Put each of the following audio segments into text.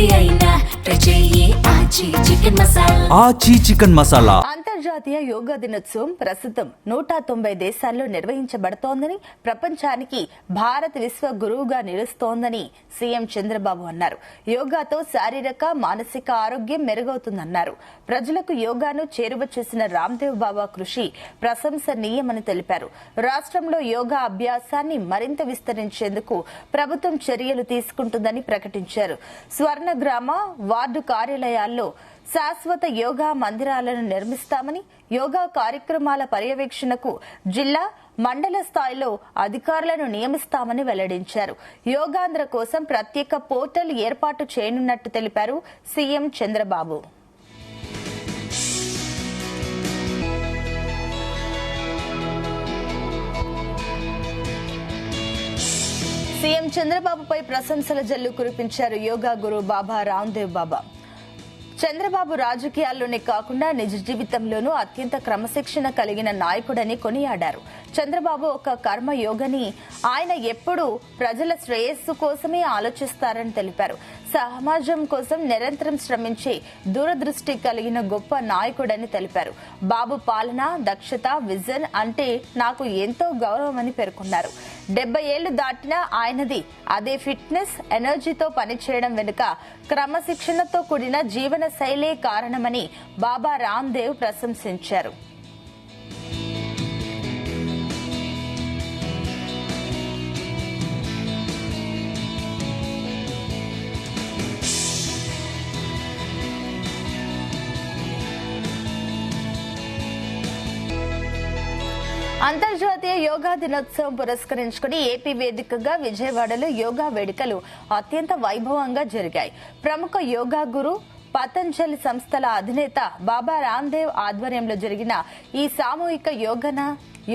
ఏది అయినా ఆచి చికెన్ మసాలా. అంతర్జాతీయ యోగా దినోత్సవం ప్రస్తుతం 190 దేశాల్లో నిర్వహించబడుతోందని, ప్రపంచానికి భారత్ విశ్వ గురువుగా నిలుస్తోందని సీఎం చంద్రబాబు అన్నారు. యోగాతో శారీరక, మానసిక ఆరోగ్యం మెరుగవుతుందన్నారు. ప్రజలకు యోగాను చేరువ చేసిన రామ్దేవ్ బాబా కృషి ప్రశంసనీయమని తెలిపారు. రాష్ట్రంలో యోగా అభ్యాసాన్ని మరింత విస్తరించేందుకు ప్రభుత్వం చర్యలు తీసుకుంటుందని ప్రకటించారు. స్వర్ణగ్రామ వార్డు కార్యాలయాల్లో శాశ్వత యోగా మందిరాలను నిర్మిస్తామని, యోగా కార్యక్రమాల పర్యవేక్షణకు జిల్లా, మండల స్థాయిలో అధికారులను నియమిస్తామని వెల్లడించారు. యోగాంధ్ర కోసం ప్రత్యేక పోర్టల్ ఏర్పాటు చేయనున్నట్టు తెలిపారు సీఎం చంద్రబాబు. సీఎం చంద్రబాబుపై ప్రశంసల జల్లు కురిపించారు యోగా గురు బాబా రామ్దేవ్ బాబా. చంద్రబాబు రాజకీయాల్లోనే కాకుండా నిజ జీవితంలోనూ అత్యంత క్రమశిక్షణ కలిగిన నాయకుడని కొనియాడారు. చంద్రబాబు ఒక కర్మయోగని, ఆయన ఎప్పుడూ ప్రజల శ్రేయస్సు కోసమే ఆలోచిస్తారని తెలిపారు. సమాజం కోసం నిరంతరం శ్రమించే దూరదృష్టి కలిగిన గొప్ప నాయకుడని తెలిపారు. బాబు పాలన, దక్షత, విజన్ అంటే నాకు ఎంతో గౌరవమని పేర్కొన్నారు. 70 ఏళ్లు దాటినా ఆయనది అదే ఫిట్నెస్, ఎనర్జీతో పనిచేయడం వెనుక క్రమశిక్షణతో కూడిన జీవన శైలే కారణమని బాబా రామ్దేవ్ ప్రశంసించారు. అంతర్జాతీయ యోగా దినోత్సవం పురస్కరించుకుని ఏపీ వేదికగా విజయవాడలో యోగా వేడుకలు అత్యంత వైభవంగా జరిగాయి. ప్రముఖ యోగా గురు, పతంజలి సంస్థల అధినేత బాబా రామ్దేవ్ ఆధ్వర్యంలో జరిగిన ఈ సామూహిక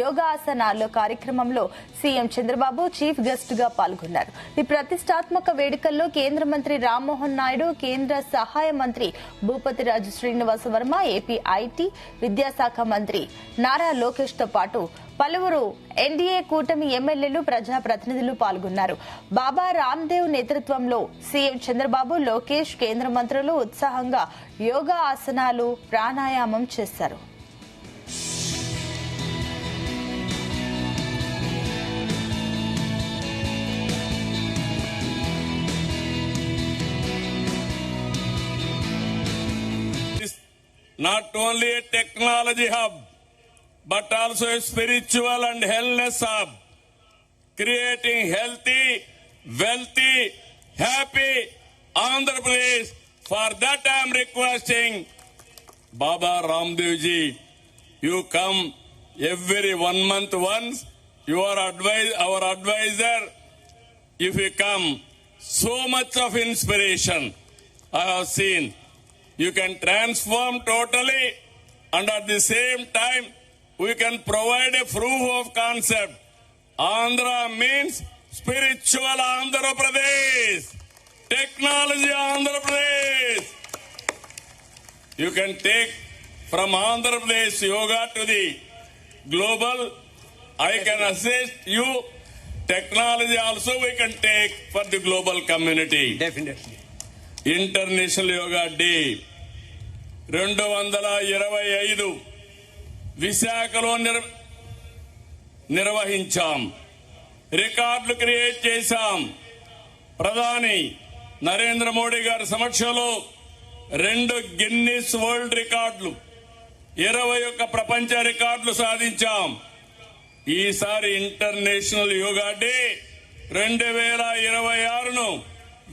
యోగాసనాల్లో కార్యక్రమంలో సీఎం చంద్రబాబు చీఫ్ గెస్ట్ గా పాల్గొన్నారు. ఈ ప్రతిష్టాత్మక వేడుకల్లో కేంద్ర మంత్రి రామ్మోహన్ నాయుడు, కేంద్ర సహాయ మంత్రి భూపతిరాజు శ్రీనివాస వర్మ, ఏపీ ఐటీ, విద్యాశాఖ మంత్రి నారా లోకేష్ తో పాటు పలువురు ఎన్డీఏ కూటమి ఎమ్మెల్యేలు, ప్రజాప్రతినిధులు పాల్గొన్నారు. బాబా రామ్దేవ్ నేతృత్వంలో సీఎం చంద్రబాబు, లోకేష్, కేంద్ర మంత్రులు ఉత్సాహంగా యోగా ఆసనాలు, ప్రాణాయామం చేశారు. Not only a technology hub, but also a spiritual and wellness hub, creating healthy, wealthy, happy Andhra Pradesh. For that I am requesting Baba Ramdev ji, you come every 1 month once. You are our advisor. If you come, so much of inspiration I have seen. You can transform totally, and at the same time we can provide a proof of concept. Andhra means spiritual Andhra Pradesh, technology Andhra Pradesh. You can take from Andhra Pradesh yoga to the global. I can assist you. Technology also we can take for the global community. Definitely. International yoga day 225 విశాఖలో నిర్వహించాం. రికార్డులు create చేశాం. ప్రధాని నరేంద్ర మోడీ గారి సమక్షంలో 2 Guinness world రికార్డులు, 21 ప్రపంచ రికార్డులు సాధించాం. ఈసారి ఇంటర్నేషనల్ యోగా డే 2026ను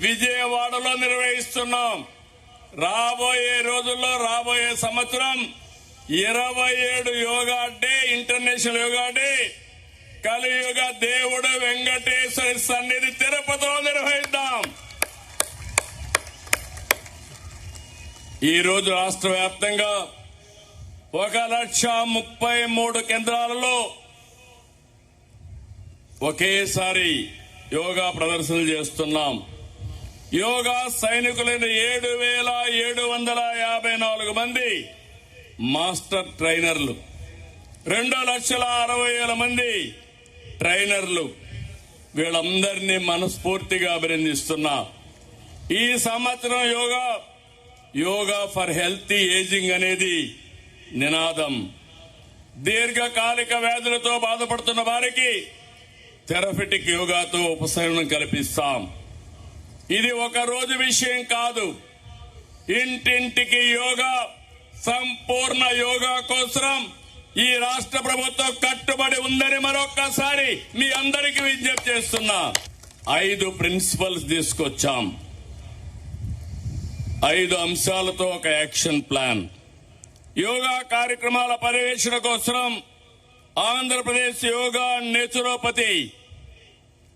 విజయవాడలో నిర్వహిస్తున్నాం. రాబోయే రోజుల్లో, రాబోయే సంవత్సరం 27 yoga day, international yoga day కలియుగ దేవుడు వెంకటేశ్వర సన్నిధి తిరుపతిలో నిర్వహిద్దాం. ఈ రోజు రాష్ట్ర వ్యాప్తంగా 1,33 కేంద్రాలలో ఒకేసారి యోగా ప్రదర్శనలు చేస్తున్నాం. యోగా సైనికులైన 7,754 మంది మాస్టర్ ట్రైనర్లు, 2,60,000 మంది ట్రైనర్లు, వీళ్ళందరినీ మనస్ఫూర్తిగా అభినందిస్తున్నా. ఈ సంవత్సరం యోగా ఫర్ హెల్తీ ఏజింగ్ అనేది నినాదం. దీర్ఘకాలిక వ్యాధులతో బాధపడుతున్న వారికి థెరపెటిక్ యోగాతో ఉపశమనం కల్పిస్తాం. ఇది ఒక రోజు విషయం కాదు. ఇంటింటికి యోగా, సంపూర్ణ యోగా కోసం ఈ రాష్ట్ర ప్రభుత్వం కట్టుబడి ఉందని మరొక్కసారి మీ అందరికీ విజ్ఞప్తి చేస్తున్నా. 5 ప్రిన్సిపల్స్ తీసుకొచ్చాం. 5 అంశాలతో ఒక యాక్షన్ ప్లాన్. యోగా కార్యక్రమాల పర్యవేక్షణ కోసం ఆంధ్రప్రదేశ్ యోగా నేచురోపతి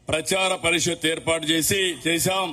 ప్రచార పరిషత్ ఏర్పాటు చేశాం.